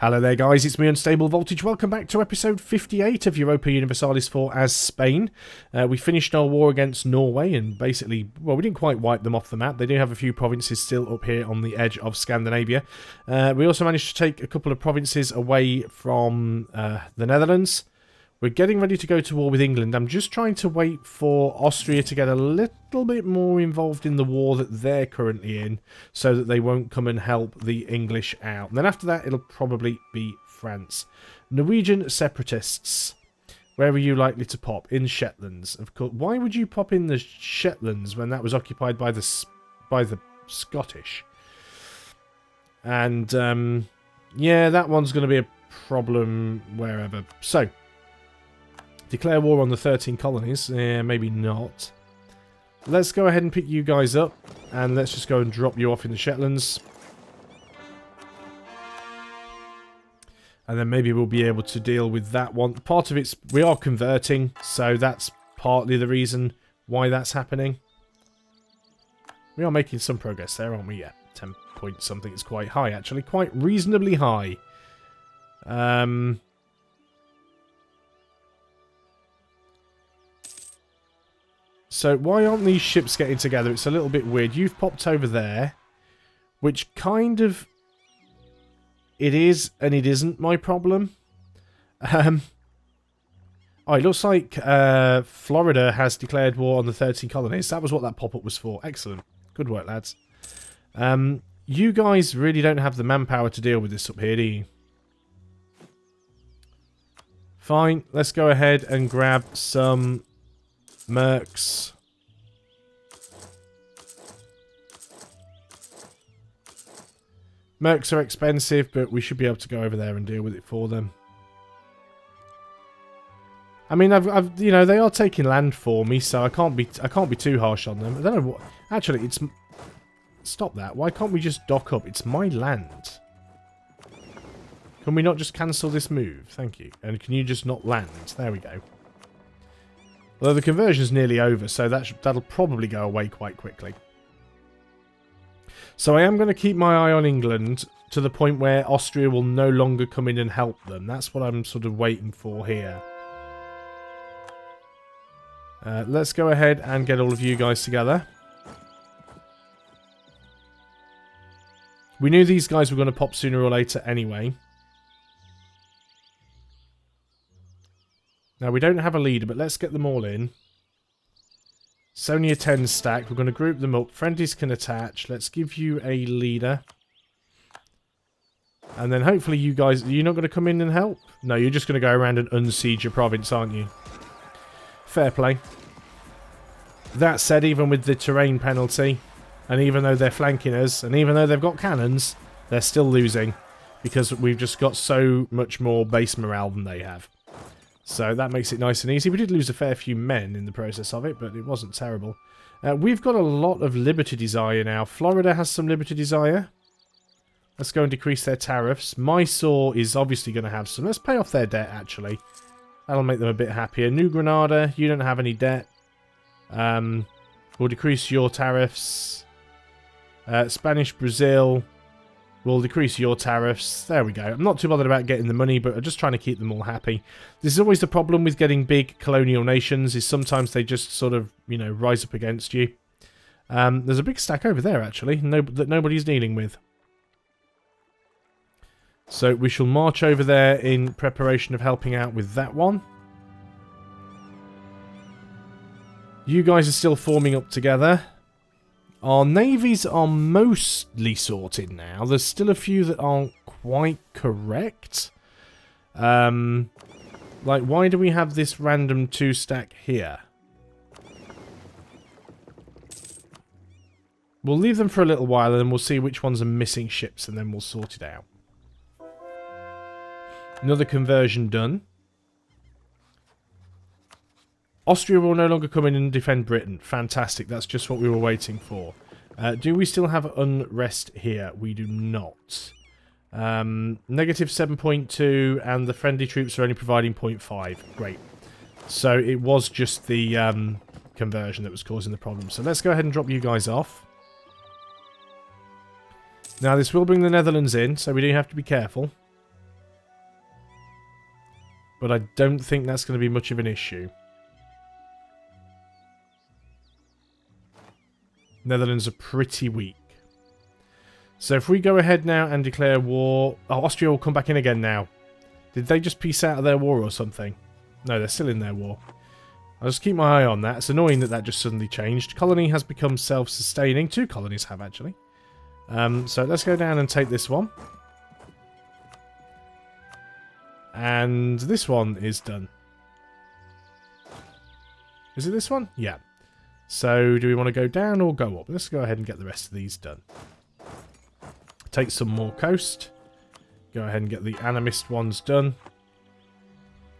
Hello there guys, it's me Unstable Voltage. Welcome back to episode 58 of Europa Universalis 4 as Spain. We finished our war against Norway and basically, well, we didn't quite wipe them off the map. They do have a few provinces still up here on the edge of Scandinavia. We also managed to take a couple of provinces away from the Netherlands. We're getting ready to go to war with England. I'm just trying to wait for Austria to get a little bit more involved in the war that they're currently in, so that they won't come and help the English out. And then after that, it'll probably be France. Norwegian separatists. Where are you likely to pop? In Shetlands, of course. Why would you pop in the Shetlands when that was occupied by the Scottish? And yeah, that one's going to be a problem wherever. So. Declare war on the 13 colonies. Maybe not. Let's go ahead and pick you guys up. And let's just go and drop you off in the Shetlands. And then maybe we'll be able to deal with that one. Part of it's... We are converting. So that's partly the reason why that's happening. We are making some progress there, aren't we? Yeah. 10 point something is quite high, actually. Quite reasonably high. So, why aren't these ships getting together? It's a little bit weird. You've popped over there, which kind of... It is, and it isn't my problem. Oh, it looks like Florida has declared war on the 13 colonies. That was what that pop-up was for. Excellent. Good work, lads. You guys really don't have the manpower to deal with this up here, do you? Fine, let's go ahead and grab some... Mercs. Mercs are expensive, but we should be able to go over there and deal with it for them. I mean, I've you know, they are taking land for me, so I can't be too harsh on them. I don't know what. Actually, it's stop that. Why can't we just dock up? It's my land. Can we not just cancel this move? Thank you. And can you just not land? There we go. Although the conversion's nearly over, so that'll probably go away quite quickly. So I am going to keep my eye on England to the point where Austria will no longer come in and help them. That's what I'm sort of waiting for here. Let's go ahead and get all of you guys together. We knew these guys were going to pop sooner or later anyway. Now, we don't have a leader, but let's get them all in. It's only a 10 stack. We're going to group them up. Friendlies can attach. Let's give you a leader. And then hopefully you guys... Are you not going to come in and help? No, you're just going to go around and unsiege your province, aren't you? Fair play. That said, even with the terrain penalty, and even though they're flanking us, and even though they've got cannons, they're still losing. Because we've just got so much more base morale than they have. So that makes it nice and easy. We did lose a fair few men in the process of it, but it wasn't terrible. We've got a lot of Liberty Desire now. Florida has some Liberty Desire. Let's go and decrease their tariffs. Mysore is obviously going to have some. Let's pay off their debt, actually. That'll make them a bit happier. New Granada, you don't have any debt. We'll decrease your tariffs. Spanish Brazil... We'll decrease your tariffs. There we go. I'm not too bothered about getting the money, but I'm just trying to keep them all happy. This is always the problem with getting big colonial nations, is sometimes they just sort of, you know, rise up against you. There's a big stack over there, actually, that nobody's dealing with. So we shall march over there in preparation of helping out with that one. You guys are still forming up together. Our navies are mostly sorted now. There's still a few that aren't quite correct. Like, why do we have this random 2-stack here? We'll leave them for a little while and then we'll see which ones are missing ships and then we'll sort it out. Another conversion done. Austria will no longer come in and defend Britain. Fantastic. That's just what we were waiting for. Do we still have unrest here? We do not. Negative 7.2 and the friendly troops are only providing 0.5. Great. So it was just the conversion that was causing the problem. So let's go ahead and drop you guys off. Now, this will bring the Netherlands in, so we do have to be careful. but I don't think that's going to be much of an issue. Netherlands are pretty weak. So if we go ahead now and declare war... Oh, Austria will come back in again now. Did they just peace out of their war or something? No, they're still in their war. I'll just keep my eye on that. It's annoying that that just suddenly changed. Colony has become self-sustaining. 2 colonies have, actually. So let's go down and take this one. And this one is done. Is it this one? Yeah. So do we want to go down or go up? Let's go ahead and get the rest of these done. Take some more coast. Go ahead and get the animist ones done.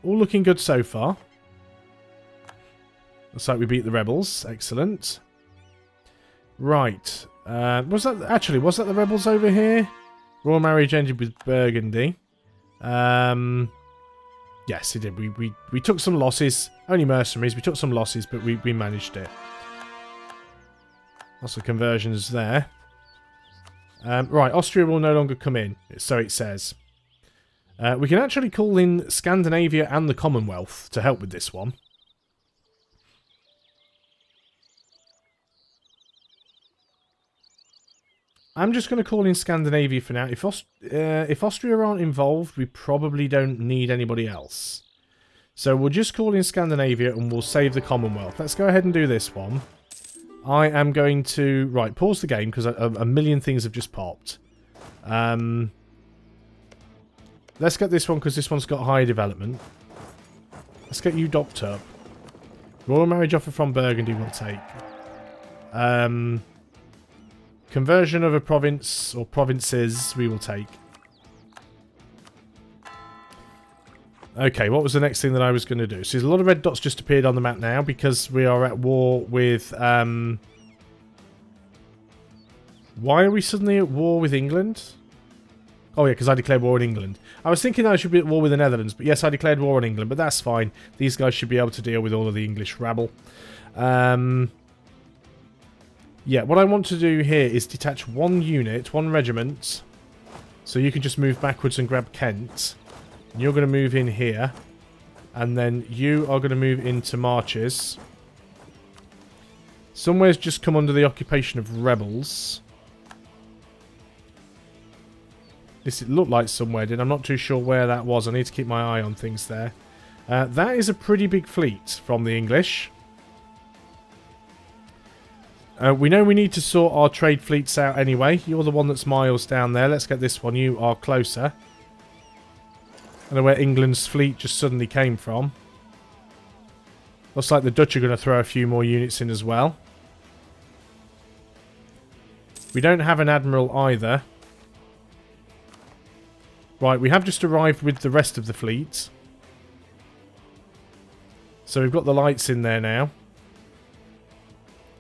All looking good so far. Looks like we beat the rebels. Excellent. Right. Was that the rebels over here? Royal marriage ended with Burgundy. Yes, it did. We took some losses. Only mercenaries. We took some losses, but we managed it. Lots of conversions there. Right, Austria will no longer come in, so it says. We can actually call in Scandinavia and the Commonwealth to help with this one. I'm just going to call in Scandinavia for now. If Austria aren't involved, we probably don't need anybody else. So we'll just call in Scandinavia and we'll save the Commonwealth. Let's go ahead and do this one. I am going to... Right, pause the game because a million things have just popped. Let's get this one because this one's got higher development. Let's get you docked up. Royal marriage offer from Burgundy we'll take. Conversion of a province or provinces we will take. Okay, what was the next thing that I was going to do? So there's a lot of red dots just appeared on the map now because we are at war with... Why are we suddenly at war with England? Oh yeah, because I declared war on England. I was thinking I should be at war with the Netherlands, but yes, I declared war on England, but that's fine. These guys should be able to deal with all of the English rabble. Yeah, what I want to do here is detach 1 unit, 1 regiment, so you can just move backwards and grab Kent. You're going to move in here. And then you are going to move into marches. Somewhere's just come under the occupation of rebels. This it looked like somewhere did. I'm not too sure where that was. I need to keep my eye on things there. That is a pretty big fleet from the English. We know we need to sort our trade fleets out anyway. You're the one that's miles down there. Let's get this one. You are closer. I don't know where England's fleet just suddenly came from. Looks like the Dutch are going to throw a few more units in as well. We don't have an admiral either. Right, we have just arrived with the rest of the fleet. So we've got the lights in there now.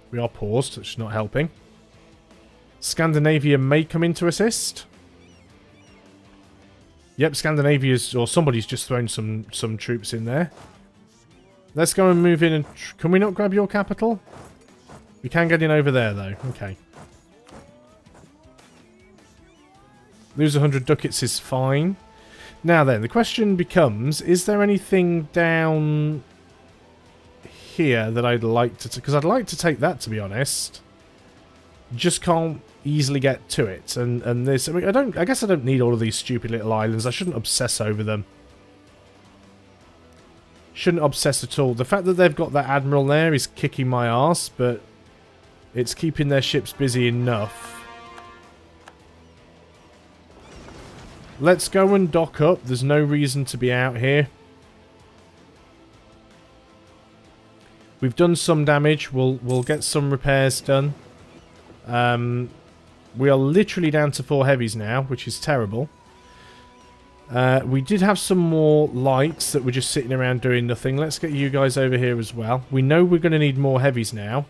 We are paused, which is not helping. Scandinavia may come in to assist. Yep, Scandinavia's, or somebody's just thrown some troops in there. Let's go and move in and... Can we not grab your capital? We can get in over there, though. Okay. Lose 100 ducats is fine. Now then, the question becomes, is there anything down here that I'd like to... Because I'd like to take that, to be honest. Just can't easily get to it. And this... I mean, I guess I don't need all of these stupid little islands. I shouldn't obsess over them. Shouldn't obsess at all. The fact that they've got that admiral there is kicking my arse, but it's keeping their ships busy enough. Let's go and dock up. There's no reason to be out here. We've done some damage. We'll get some repairs done. We are literally down to 4 heavies now, which is terrible. We did have some more lights that were just sitting around doing nothing. Let's get you guys over here as well. We know we're going to need more heavies now.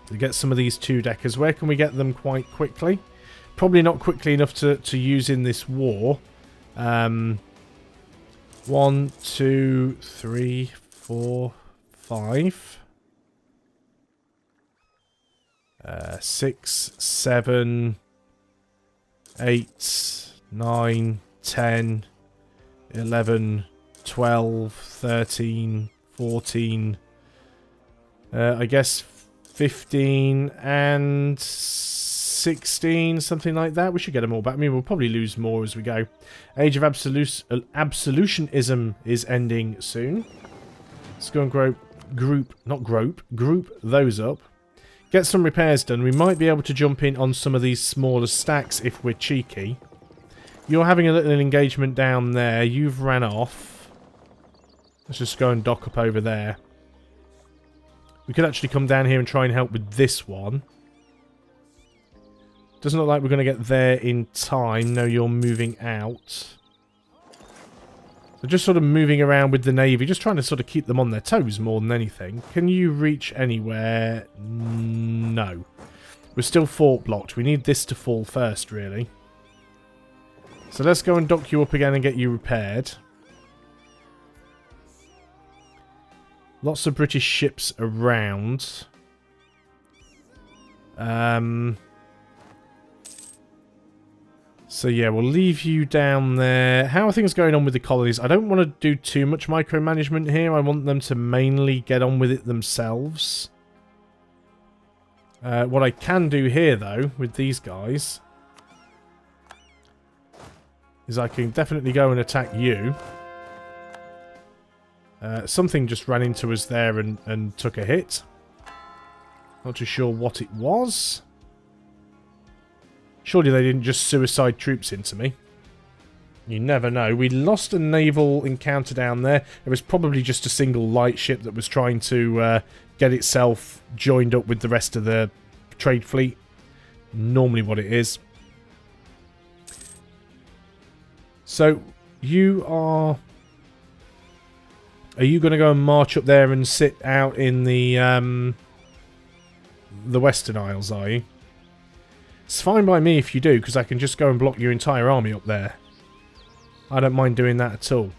To get some of these 2-deckers. Where can we get them quite quickly? Probably not quickly enough to use in this war. 1, 2, 3, 4, 5. 6, 7, 8, 9, 10, 11, 12, 13, 14, I guess 15 and 16, something like that. We should get them all back. I mean, we'll probably lose more as we go. Age of Absolutionism is ending soon. Let's go and group those up. Get some repairs done. We might be able to jump in on some of these smaller stacks if we're cheeky. You're having a little engagement down there. You've ran off. Let's just go and dock up over there. We could actually come down here and try and help with this one. Doesn't look like we're going to get there in time. No, you're moving out. So just sort of moving around with the Navy, just trying to sort of keep them on their toes more than anything. Can you reach anywhere? No. We're still fort blocked. We need this to fall first, really. So let's go and dock you up again and get you repaired. Lots of British ships around. So yeah, we'll leave you down there. How are things going on with the colonies? I don't want to do too much micromanagement here. I want them to mainly get on with it themselves. What I can do here, though, with these guys, is I can definitely go and attack you. Something just ran into us there and took a hit. Not too sure what it was. Surely they didn't just suicide troops into me. You never know. We lost a naval encounter down there. It was probably just a single light ship that was trying to get itself joined up with the rest of the trade fleet. Normally what it is. So, you are... Are you going to go and march up there and sit out in the Western Isles, are you? It's fine by me if you do, because I can just go and block your entire army up there. I don't mind doing that at all.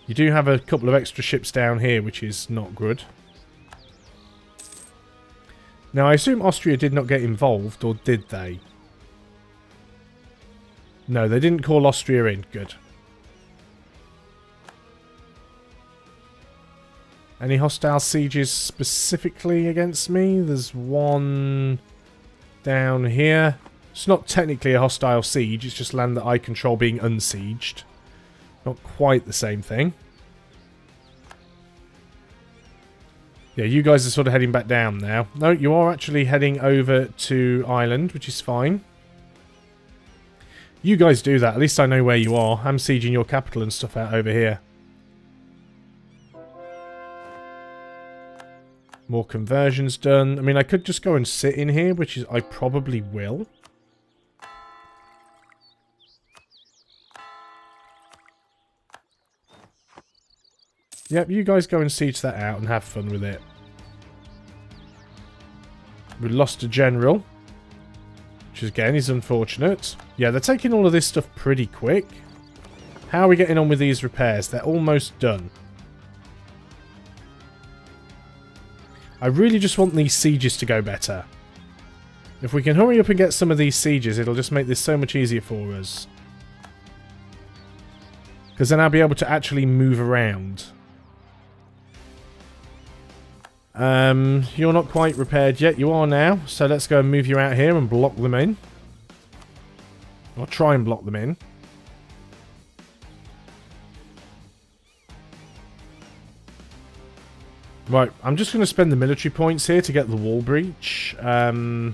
You do have a couple of extra ships down here, which is not good. Now, I assume Austria did not get involved, or did they? No, they didn't call Austria in. Good. Any hostile sieges specifically against me? There's one down here. It's not technically a hostile siege, it's just land that I control being unsieged. Not quite the same thing. Yeah, you guys are sort of heading back down now. No, you are actually heading over to Ireland, which is fine. You guys do that, at least I know where you are. I'm sieging your capital and stuff out over here. More conversions done. I mean, I could just go and sit in here, which is I probably will. Yep, you guys go and siege that out and have fun with it. We lost a general, which again is unfortunate. Yeah, they're taking all of this stuff pretty quick. How are we getting on with these repairs? They're almost done. I really just want these sieges to go better. If we can hurry up and get some of these sieges, it'll just make this so much easier for us. Because then I'll be able to actually move around. You're not quite repaired yet. You are now. So let's go and move you out here and block them in. Or try and block them in. Right, I'm just going to spend the military points here to get the wall breach. Because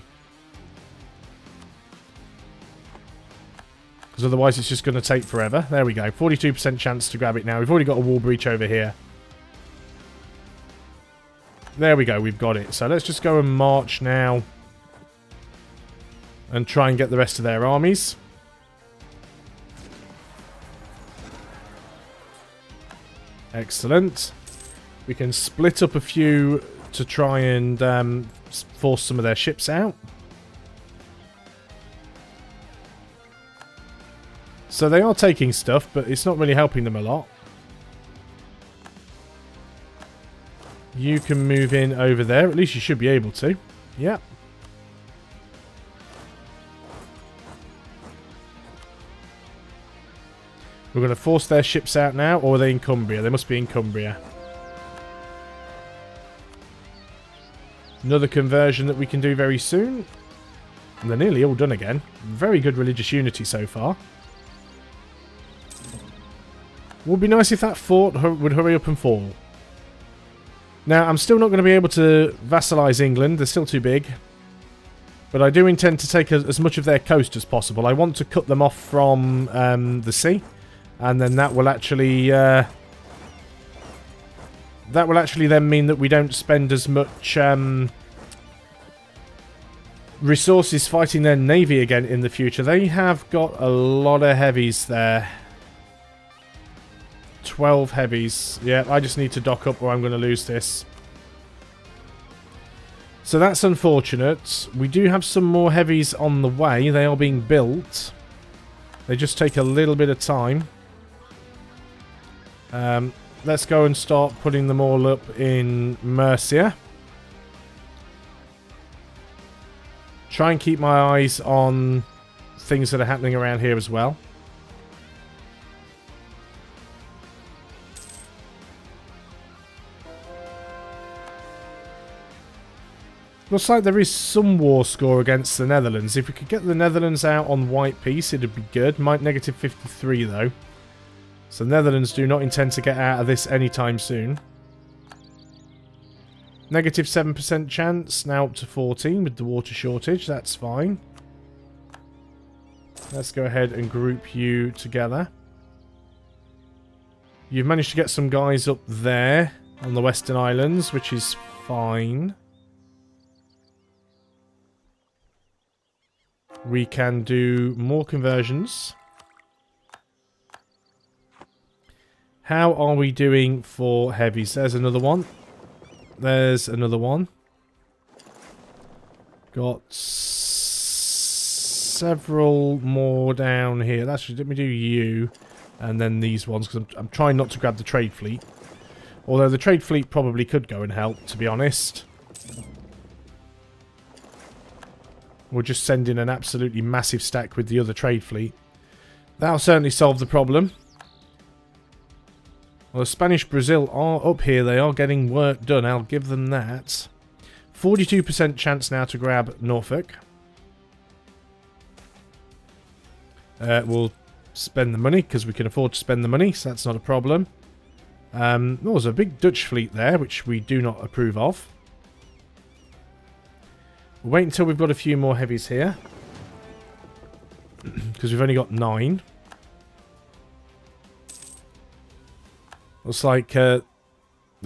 otherwise it's just going to take forever. There we go. 42% chance to grab it now. We've already got a wall breach over here. There we go. We've got it. So let's just go and march now. And try and get the rest of their armies. Excellent. We can split up a few to try and force some of their ships out. So they are taking stuff, but it's not really helping them a lot. You can move in over there. At least you should be able to. Yep. We're going to force their ships out now, or are they in Cumbria? They must be in Cumbria. Another conversion that we can do very soon. And they're nearly all done again. Very good religious unity so far. Would be nice if that fort would hurry up and fall. Now, I'm still not going to be able to vassalize England. They're still too big. But I do intend to take as much of their coast as possible. I want to cut them off from the sea. And then that will actually... then mean that we don't spend as much resources fighting their navy again in the future. They have got a lot of heavies there. 12 heavies. Yeah, I just need to dock up or I'm going to lose this. So that's unfortunate. We do have some more heavies on the way. They are being built. They just take a little bit of time. Let's go and start putting them all up in Mercia. Try and keep my eyes on things that are happening around here as well. Looks like there is some war score against the Netherlands. If we could get the Netherlands out on white peace, it'd be good. Might negative 53 though. So the Netherlands do not intend to get out of this anytime soon. Negative 7% chance, now up to 14 with the water shortage. That's fine. Let's go ahead and group you together. You've managed to get some guys up there on the Western Islands, which is fine. We can do more conversions. How are we doing for heavies? There's another one. There's another one. Got several more down here. Actually, let me do you and then these ones because I'm trying not to grab the trade fleet. Although the trade fleet probably could go and help, to be honest. We'll just send in an absolutely massive stack with the other trade fleet. That'll certainly solve the problem. Well, the Spanish Brazil are up here. They are getting work done. I'll give them that. 42% chance now to grab Norfolk. We'll spend the money because we can afford to spend the money, so that's not a problem. There's a big Dutch fleet there, which we do not approve of. We'll wait until we've got a few more heavies here. Because we've only got 9. Looks like the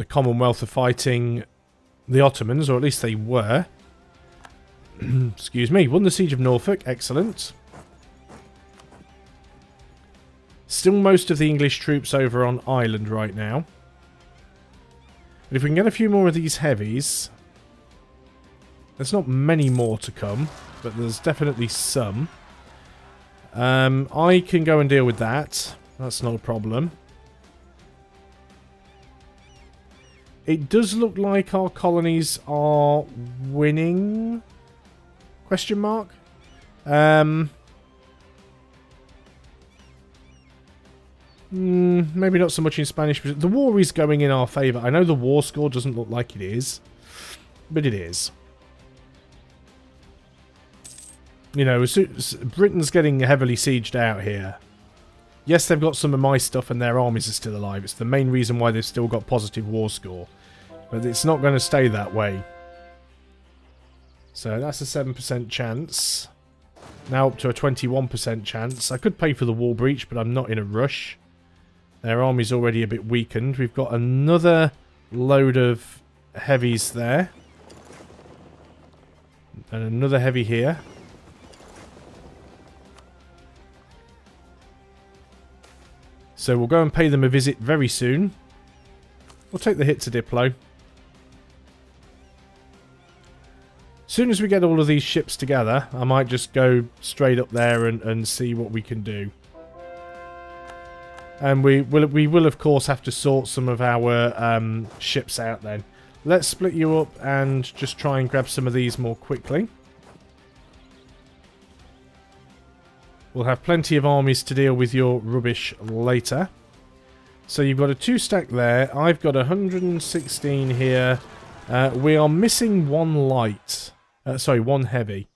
Commonwealth are fighting the Ottomans, or at least they were. Excuse me. Won the Siege of Norfolk. Excellent. Still most of the English troops over on Ireland right now. But if we can get a few more of these heavies... There's not many more to come, but there's definitely some. I can go and deal with that. That's not a problem. It does look like our colonies are winning? Question mark? Maybe not so much in Spanish. But the war is going in our favour. I know the war score doesn't look like it is, but it is. You know, Britain's getting heavily sieged out here. Yes, they've got some of my stuff and their armies are still alive. It's the main reason why they've still got positive war score. But it's not going to stay that way. So that's a 7% chance. Now up to a 21% chance. I could pay for the wall breach, but I'm not in a rush. Their army's already a bit weakened. We've got another load of heavies there. And another heavy here. So we'll go and pay them a visit very soon. We'll take the hit to Diplo. As soon as we get all of these ships together, I might just go straight up there and see what we can do. And we will of course have to sort some of our ships out then. Let's split you up and just try and grab some of these more quickly. We'll have plenty of armies to deal with your rubbish later. So you've got a 2 stack there. I've got 116 here. We are missing 1 light. Sorry, 1 heavy.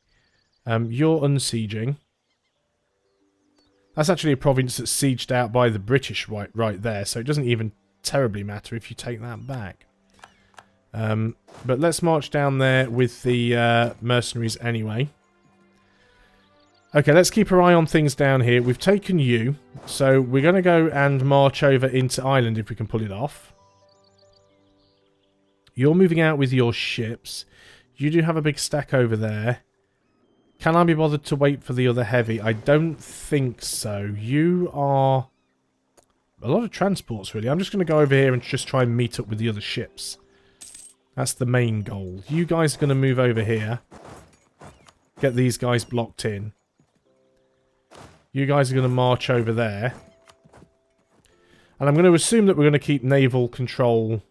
You're unsieging. That's actually a province that's sieged out by the British right there, so it doesn't even terribly matter if you take that back. But let's march down there with the mercenaries anyway. Okay, let's keep our eye on things down here. We've taken you, so we're going to go and march over into Ireland if we can pull it off. You're moving out with your ships. You do have a big stack over there. Can I be bothered to wait for the other heavy? I don't think so. You are... a lot of transports, really. I'm just going to go over here and just try and meet up with the other ships. That's the main goal. You guys are going to move over here. Get these guys blocked in. You guys are going to march over there. And I'm going to assume that we're going to keep naval control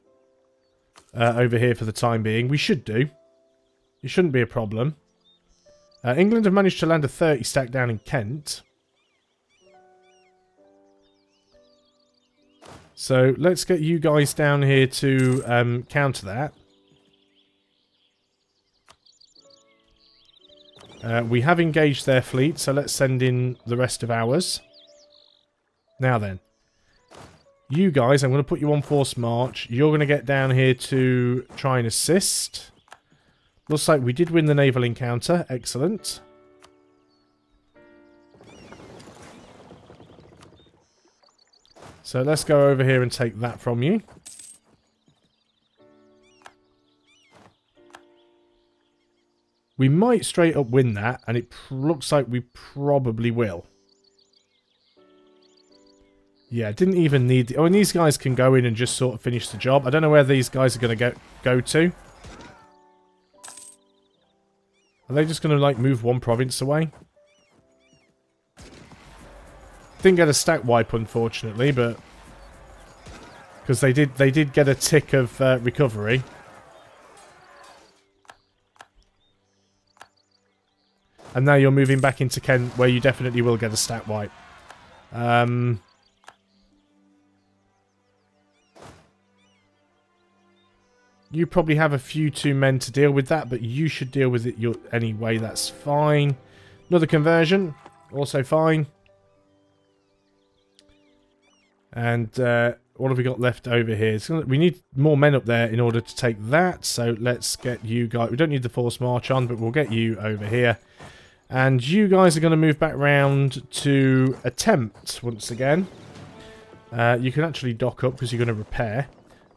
over here for the time being. We should do. It shouldn't be a problem. England have managed to land a 30 stack down in Kent. So let's get you guys down here to counter that. We have engaged their fleet, so let's send in the rest of ours. Now then. You guys, I'm going to put you on force march. You're going to get down here to try and assist. Looks like we did win the naval encounter. Excellent. So let's go over here and take that from you. We might straight up win that, and it looks like we probably will. Yeah, didn't even need... oh, and these guys can go in and just sort of finish the job. I don't know where these guys are going to go to. Are they just going to, like, move one province away? Didn't get a stack wipe, unfortunately, but... because they did get a tick of recovery. And now you're moving back into Kent, where you definitely will get a stat wipe. You probably have a few too men to deal with that, but you should deal with it anyway. That's fine. Another conversion, also fine. And what have we got left over here? We need more men up there in order to take that. So let's get you guys... we don't need the force march on, but we'll get you over here. And you guys are going to move back round to attempt once again. You can actually dock up because you're going to repair.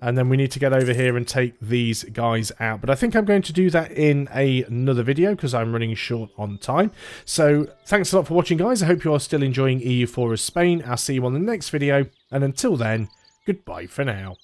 And then we need to get over here and take these guys out. But I think I'm going to do that in another video because I'm running short on time. So thanks a lot for watching, guys. I hope you are still enjoying EU4 as Spain. I'll see you on the next video. And until then, goodbye for now.